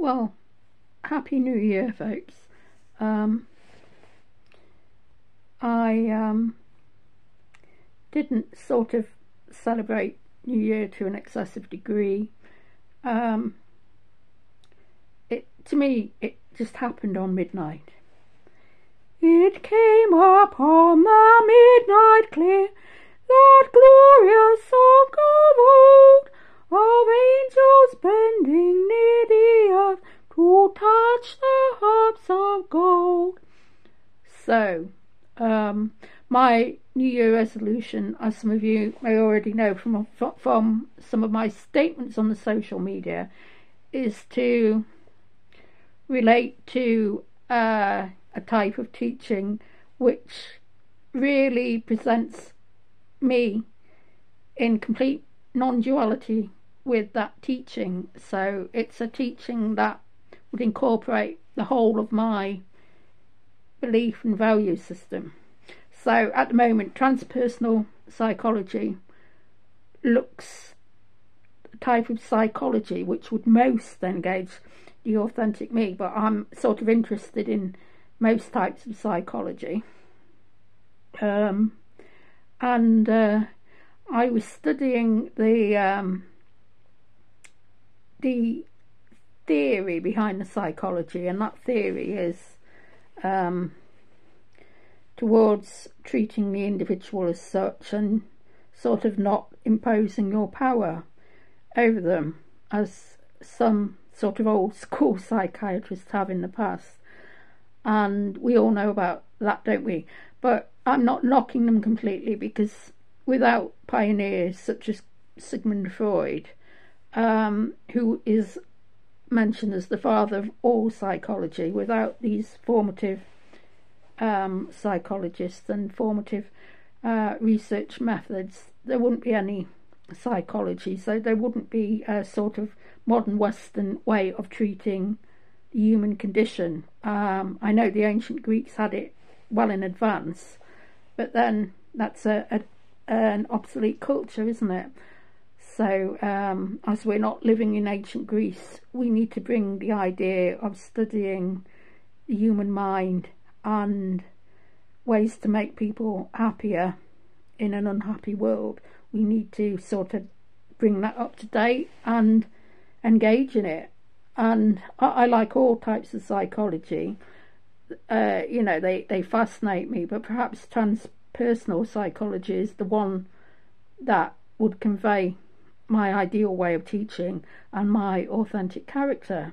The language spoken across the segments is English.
Well, Happy New Year, folks. I didn't sort of celebrate New Year to an excessive degree. To me, it just happened on midnight. It came upon the midnight clear, that glorious song of angels bending near the earth to touch the harps of gold. So, my New Year resolution, as some of you may already know from some of my statements on the social media, is to relate to a type of teaching which really presents me in complete non-duality with that teaching. So it's a teaching that would incorporate the whole of my belief and value system. So at the moment, transpersonal psychology looks a type of psychology which would most engage the authentic me, but I'm sort of interested in most types of psychology. And I was studying the theory behind the psychology, and that theory is towards treating the individual as such and sort of not imposing your power over them, as some sort of old school psychiatrists have in the past. And we all know about that, don't we? But I'm not knocking them completely, because without pioneers such as Sigmund Freud, who is mentioned as the father of all psychology, without these formative psychologists and formative research methods, there wouldn't be any psychology. So there wouldn't be a sort of modern Western way of treating the human condition. I know the ancient Greeks had it well in advance, but then that's an obsolete culture, isn't it? So as we're not living in ancient Greece, we need to bring the idea of studying the human mind and ways to make people happier in an unhappy world. We need to sort of bring that up to date and engage in it. And I like all types of psychology. They fascinate me, but perhaps transpersonal psychology is the one that would convey my ideal way of teaching and my authentic character,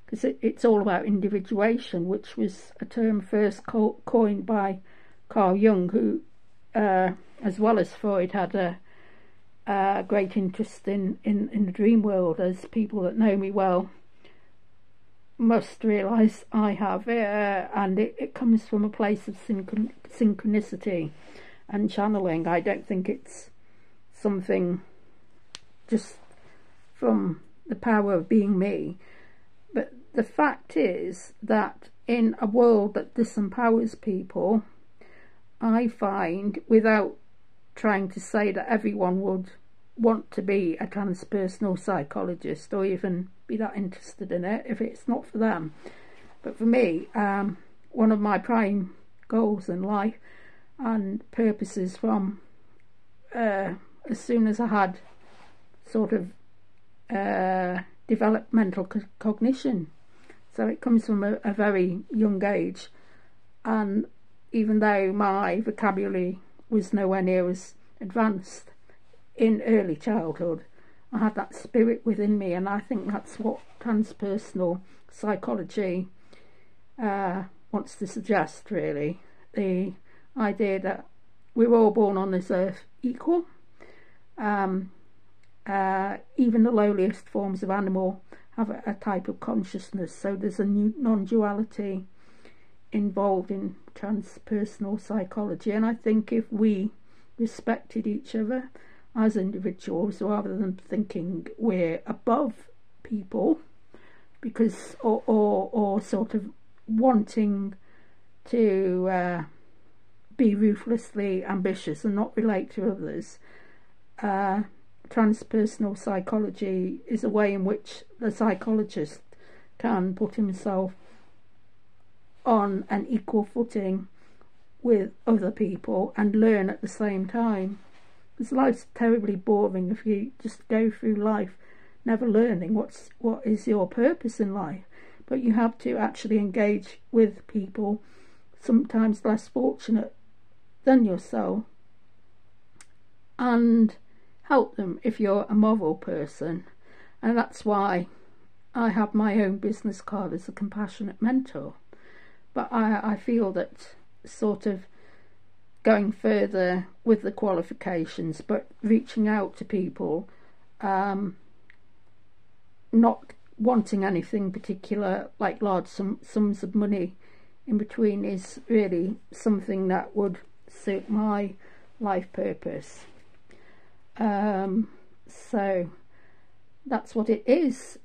because it's all about individuation, which was a term first coined by Carl Jung, who, as well as Freud, had a great interest in the dream world, as people that know me well must realise I have, and it comes from a place of synchronicity and channeling. I don't think it's something just from the power of being me, but the fact is that in a world that disempowers people, I find, without trying to say that everyone would want to be a transpersonal psychologist or even be that interested in it if it's not for them, but for me, one of my prime goals in life and purposes from as soon as I had sort of developmental cognition, so it comes from a very young age, and even though my vocabulary was nowhere near as advanced in early childhood, I had that spirit within me, and I think that's what transpersonal psychology wants to suggest, really. The idea that we're all born on this earth equal. Even the lowliest forms of animal have a type of consciousness, so there's a non-duality involved in transpersonal psychology. And I think if we respected each other as individuals, rather than thinking we're above people, because or sort of wanting to be ruthlessly ambitious and not relate to others, transpersonal psychology is a way in which the psychologist can put himself on an equal footing with other people and learn at the same time. Because life's terribly boring if you just go through life never learning what is your purpose in life. But you have to actually engage with people sometimes less fortunate than yourself and help them if you're a moral person. And that's why I have my own business card as a compassionate mentor. But I feel that sort of going further with the qualifications, but reaching out to people, not wanting anything particular like large sums of money in between, is really something that would suit my life purpose. So that's what it is,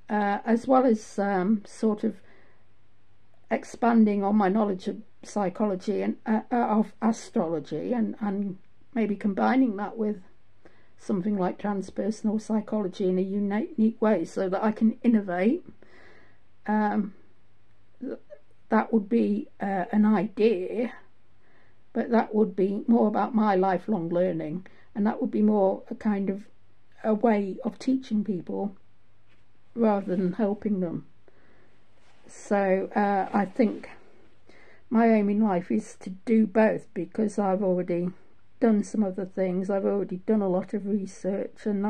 as well as sort of expanding on my knowledge of psychology and of astrology, and maybe combining that with something like transpersonal psychology in a unique way so that I can innovate. That would be an idea, but that would be more about my lifelong learning, and that would be more a kind of a way of teaching people rather than helping them. So I think my aim in life is to do both, because I've already done some other things. I've already done a lot of research, and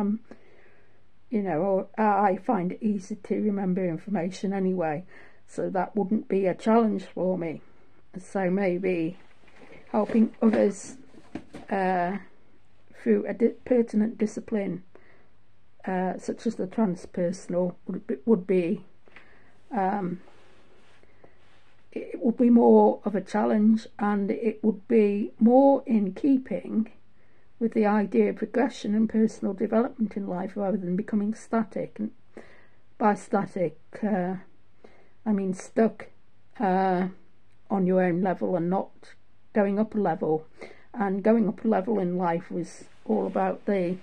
I find it easy to remember information anyway, so that wouldn't be a challenge for me. So maybe helping others through a pertinent discipline such as the transpersonal would be it would be more of a challenge, and it would be more in keeping with the idea of progression and personal development in life, rather than becoming static. And by static, I mean stuck on your own level and not going up a level. And going up a level in life was all about the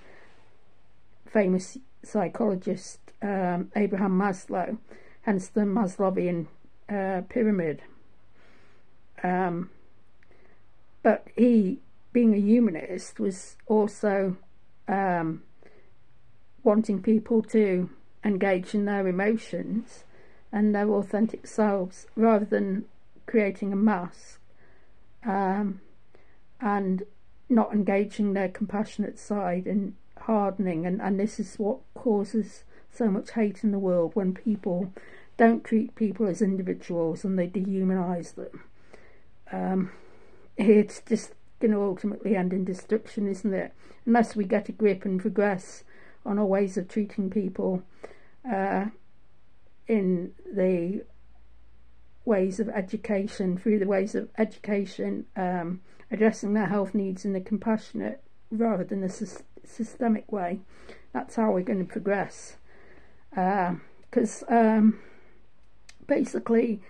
famous psychologist Abraham Maslow, hence the Maslowian pyramid. But he, being a humanist, was also wanting people to engage in their emotions and their authentic selves, rather than creating a mask and not engaging their compassionate side and hardening. And this is what causes so much hate in the world, when people don't treat people as individuals and they dehumanize them. It's just going to ultimately end in destruction, isn't it? Unless we get a grip and progress on our ways of treating people in the ways of education, through the ways of education, addressing their health needs in a compassionate rather than a systemic way. That's how we're going to progress. Because basically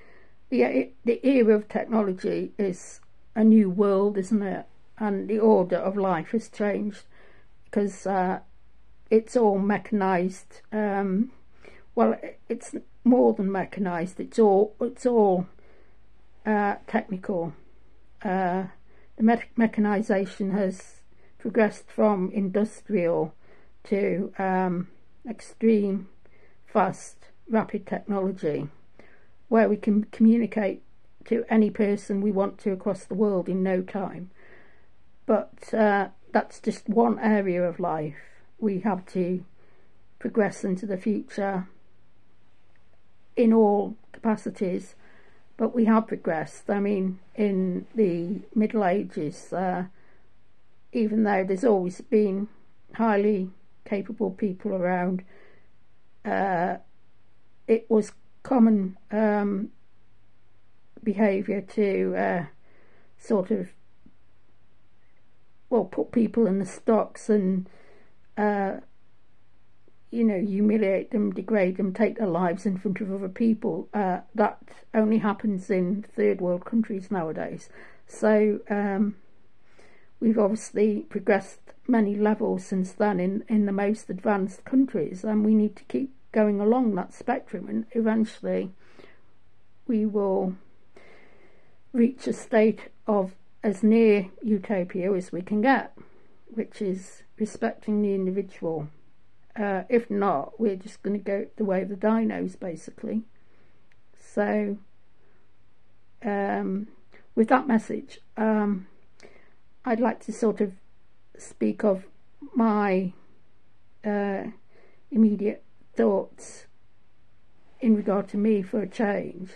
the era of technology is a new world, isn't it? And the order of life has changed, because it's all mechanized. Well, it's more than mechanized. It's all technical. The mechanization has progressed from industrial to extreme, fast, rapid technology, where we can communicate to any person we want to across the world in no time. But that's just one area of life. We have to progress into the future in all capacities, but we have progressed. I mean, in the Middle Ages, even though there's always been highly capable people around, it was common behaviour to sort of, well, put people in the stocks and humiliate them, degrade them, take their lives in front of other people. That only happens in third world countries nowadays. So we've obviously progressed many levels since then in the most advanced countries, and we need to keep going along that spectrum, and eventually we will reach a state of as near utopia as we can get, which is respecting the individual. If not, we're just going to go the way of the dinos, basically. So, with that message, I'd like to sort of speak of my immediate thoughts in regard to me for a change,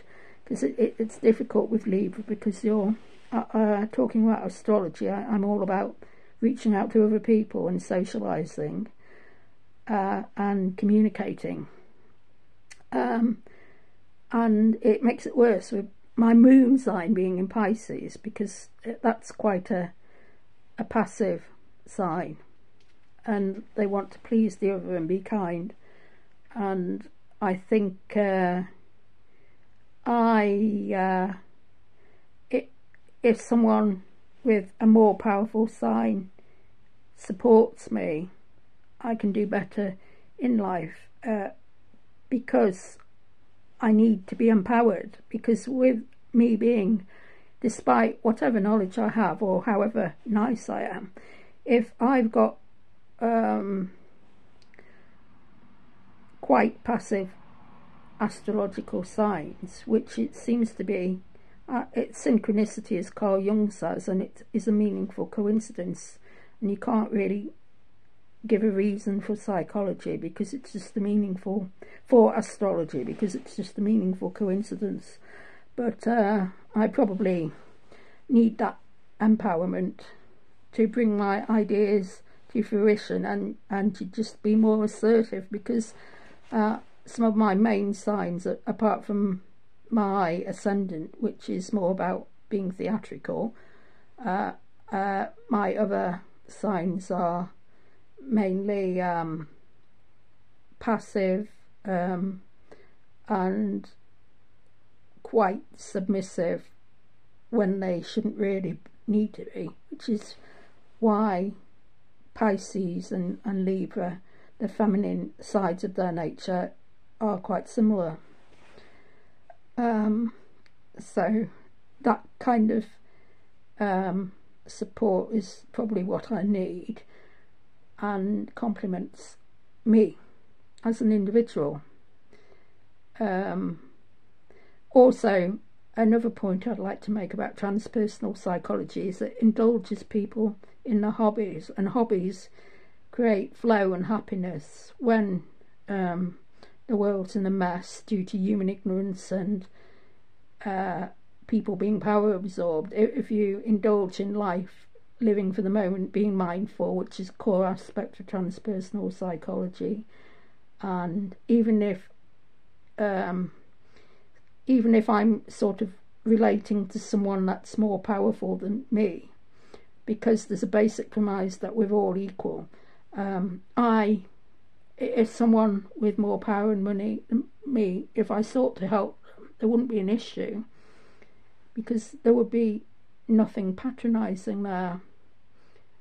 because it's difficult with Libra, because you're talking about astrology. I'm all about reaching out to other people and socialising and communicating, and it makes it worse with my moon sign being in Pisces, because that's quite a passive sign, and they want to please the other and be kind. And I think if someone with a more powerful sign supports me, I can do better in life, because I need to be empowered. Because with me being, despite whatever knowledge I have or however nice I am, if I've got quite passive astrological signs, which it seems to be, it's synchronicity, as Carl Jung says, and it is a meaningful coincidence, and you can't really give a reason for psychology because it's just a meaningful, for astrology, because it's just a meaningful coincidence. But I probably need that empowerment to bring my ideas to fruition, and to just be more assertive, because some of my main signs, apart from my ascendant, which is more about being theatrical, my other signs are mainly passive and quite submissive when they shouldn't really need to be, which is why Pisces and Libra, the feminine sides of their nature, are quite similar. So that kind of support is probably what I need, and complements me as an individual. Also, another point I'd like to make about transpersonal psychology is that it indulges people in their hobbies, and hobbies create flow and happiness when the world's in a mess due to human ignorance and people being power absorbed. If you indulge in life, living for the moment, being mindful, which is a core aspect of transpersonal psychology, and even if I'm sort of relating to someone that's more powerful than me, because there's a basic premise that we're all equal, if someone with more power and money than me, if I sought to help them, there wouldn't be an issue, because there would be nothing patronising there,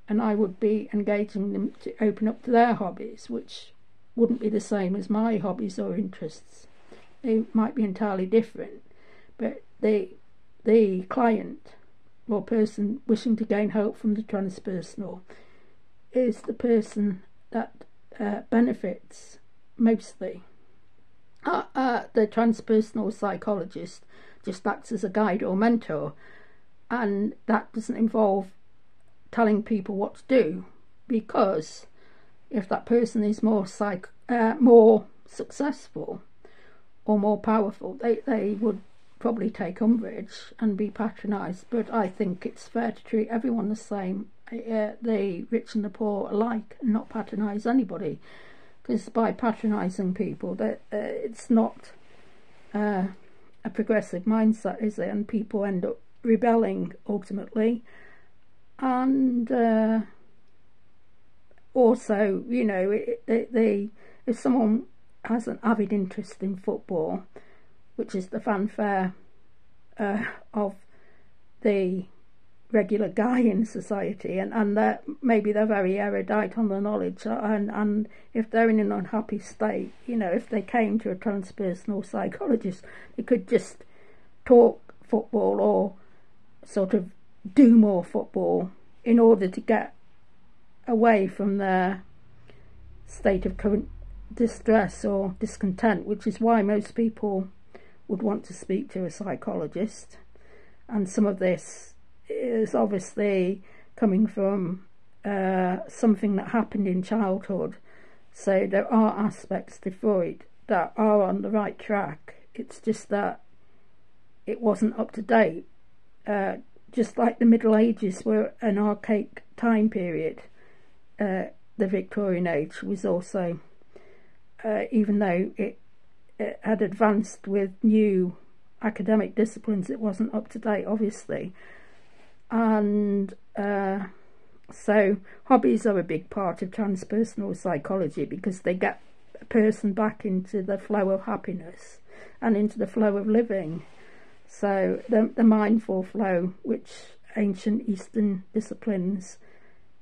and I would be engaging them to open up to their hobbies, which wouldn't be the same as my hobbies or interests. They might be entirely different, but the client or person wishing to gain help from the transpersonal is the person that benefits mostly. The transpersonal psychologist just acts as a guide or mentor, and that doesn't involve telling people what to do, because if that person is more successful or more powerful, they would probably take umbrage and be patronised. But I think it's fair to treat everyone the same, the rich and the poor alike, and not patronise anybody, because by patronising people, it's not a progressive mindset, is it? And people end up rebelling ultimately. And also, you know, if someone has an avid interest in football, which is the fanfare of the regular guy in society, and maybe they're very erudite on the knowledge, and if they're in an unhappy state, you know, if they came to a transpersonal psychologist, they could just talk football or sort of do more football in order to get away from their state of current distress or discontent, which is why most people would want to speak to a psychologist. And some of this is obviously coming from something that happened in childhood, so there are aspects to Freud that are on the right track. It's just that it wasn't up to date. Just like the Middle Ages were an archaic time period, the Victorian age was also, even though it had advanced with new academic disciplines, it wasn't up to date, obviously. And so hobbies are a big part of transpersonal psychology, because they get a person back into the flow of happiness and into the flow of living. So the mindful flow, which ancient Eastern disciplines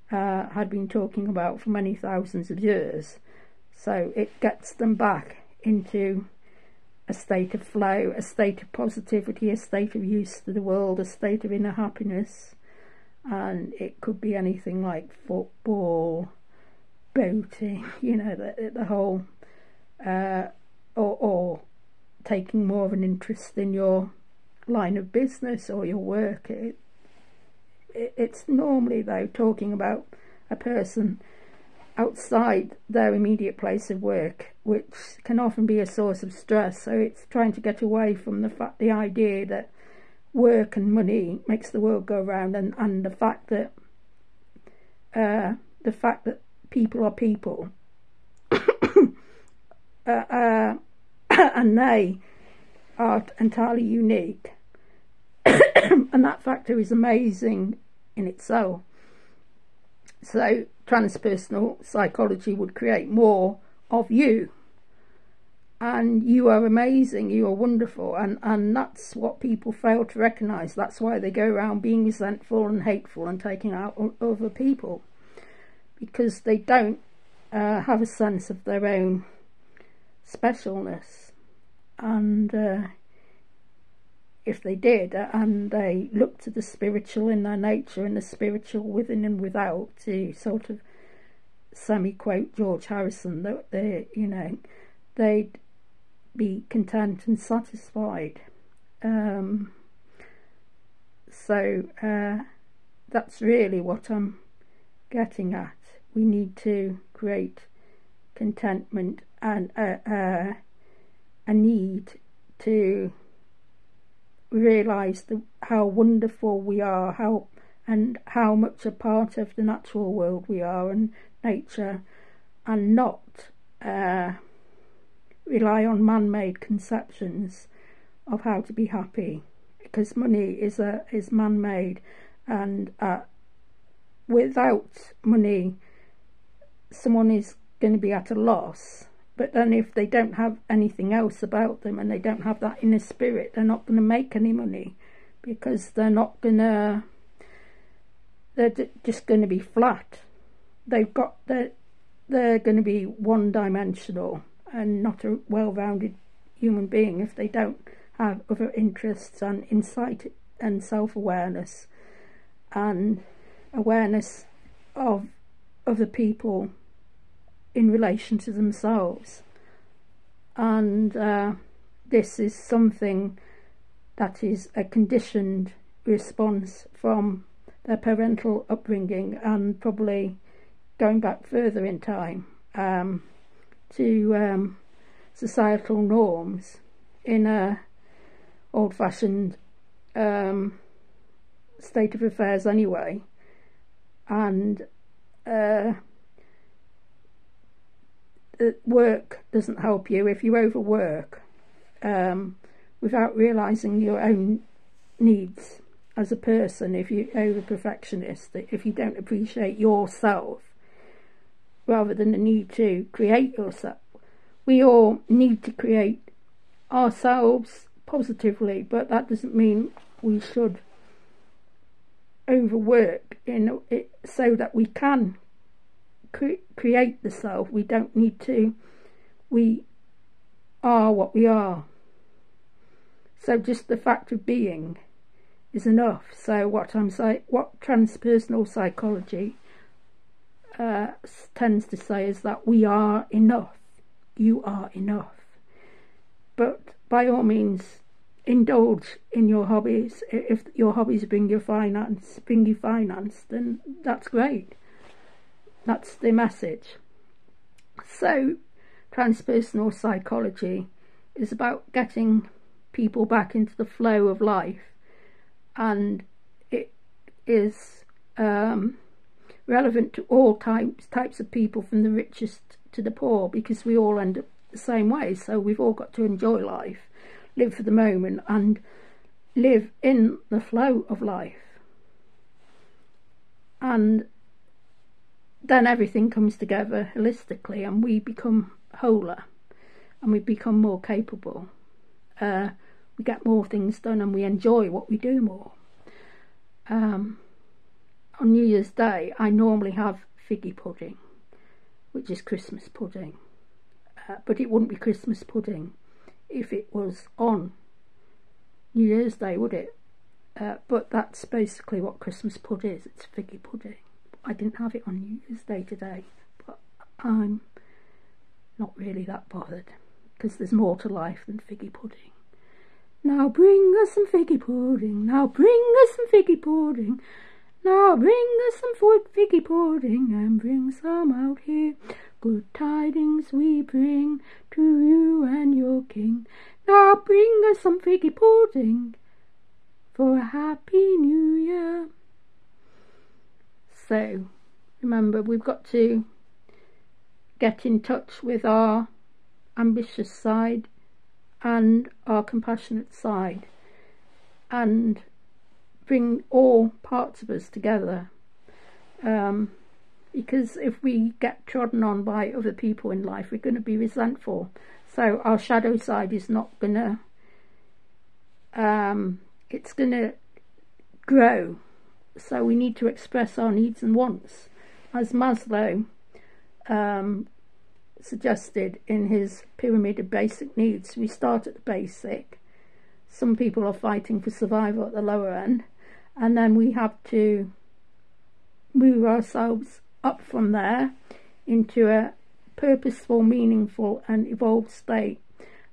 had been talking about for many thousands of years, so it gets them back into a state of flow, a state of positivity, a state of use to the world, a state of inner happiness. And it could be anything like football, boating, you know, the whole, or taking more of an interest in your line of business or your work. It's normally, though, talking about a person outside their immediate place of work, which can often be a source of stress. So it's trying to get away from the idea that work and money makes the world go round, and the fact that people are people, and they are entirely unique, and that factor is amazing in itself. So transpersonal psychology would create more of you, and you are amazing, you are wonderful, and that's what people fail to recognise. That's why they go around being resentful and hateful and taking out on other people, because they don't have a sense of their own specialness. And if they did, and they looked to the spiritual in their nature and the spiritual within and without, to sort of semi-quote George Harrison, that you know, they'd be content and satisfied. So that's really what I'm getting at. We need to create contentment and a need to realise how wonderful we are, how much a part of the natural world we are and nature, and not rely on man-made conceptions of how to be happy, because money is man-made, and without money someone is going to be at a loss. But then if they don't have anything else about them, and they don't have that inner spirit, they're not going to make any money, because they're just going to be flat. They're going to be one-dimensional and not a well-rounded human being if they don't have other interests and insight and self-awareness and awareness of other people in relation to themselves. And this is something that is a conditioned response from their parental upbringing, and probably going back further in time to societal norms in a old-fashioned state of affairs anyway. And work doesn't help you if you overwork without realising your own needs as a person. If you're over-perfectionist, if you don't appreciate yourself rather than the need to create yourself. We all need to create ourselves positively, but that doesn't mean we should overwork in it so that we can create the self. We don't need to. We are what we are. So just the fact of being is enough. So what transpersonal psychology tends to say is that we are enough. You are enough. But by all means, indulge in your hobbies. If your hobbies bring you finance, then that's great. That's the message. So transpersonal psychology is about getting people back into the flow of life, and it is relevant to all types of people, from the richest to the poor, because we all end up the same way. So we've all got to enjoy life, live for the moment, and live in the flow of life, and then everything comes together holistically, and we become wholer, and we become more capable. We get more things done, and we enjoy what we do more. On New Year's Day, I normally have figgy pudding, which is Christmas pudding. But it wouldn't be Christmas pudding if it was on New Year's Day, would it? But that's basically what Christmas pud is. It's figgy pudding. I didn't have it on New Year's Day today, but I'm not really that bothered, because there's more to life than figgy pudding. Now bring us some figgy pudding, now bring us some figgy pudding, now bring us some figgy pudding, and bring some out here. Good tidings we bring to you and your king. Now bring us some figgy pudding for a happy new year. So remember, we've got to get in touch with our ambitious side and our compassionate side, and bring all parts of us together, because if we get trodden on by other people in life, we're going to be resentful. So our shadow side is not going to it's going to grow. So we need to express our needs and wants, as Maslow suggested in his pyramid of basic needs. We start at the basic. Some people are fighting for survival at the lower end, and then we have to move ourselves up from there into a purposeful, meaningful and evolved state.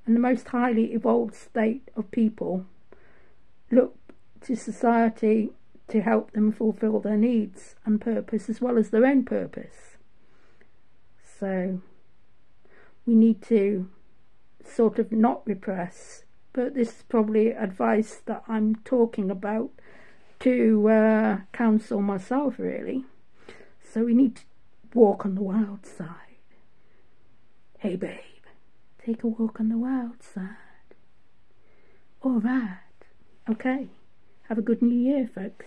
And the most highly evolved state of people look to society to help them fulfill their needs and purpose, as well as their own purpose. So we need to sort of not repress, but this is probably advice that I'm talking about to counsel myself, really. So we need to walk on the wild side. Hey babe, take a walk on the wild side. Alright, okay. Have a good new year, folks.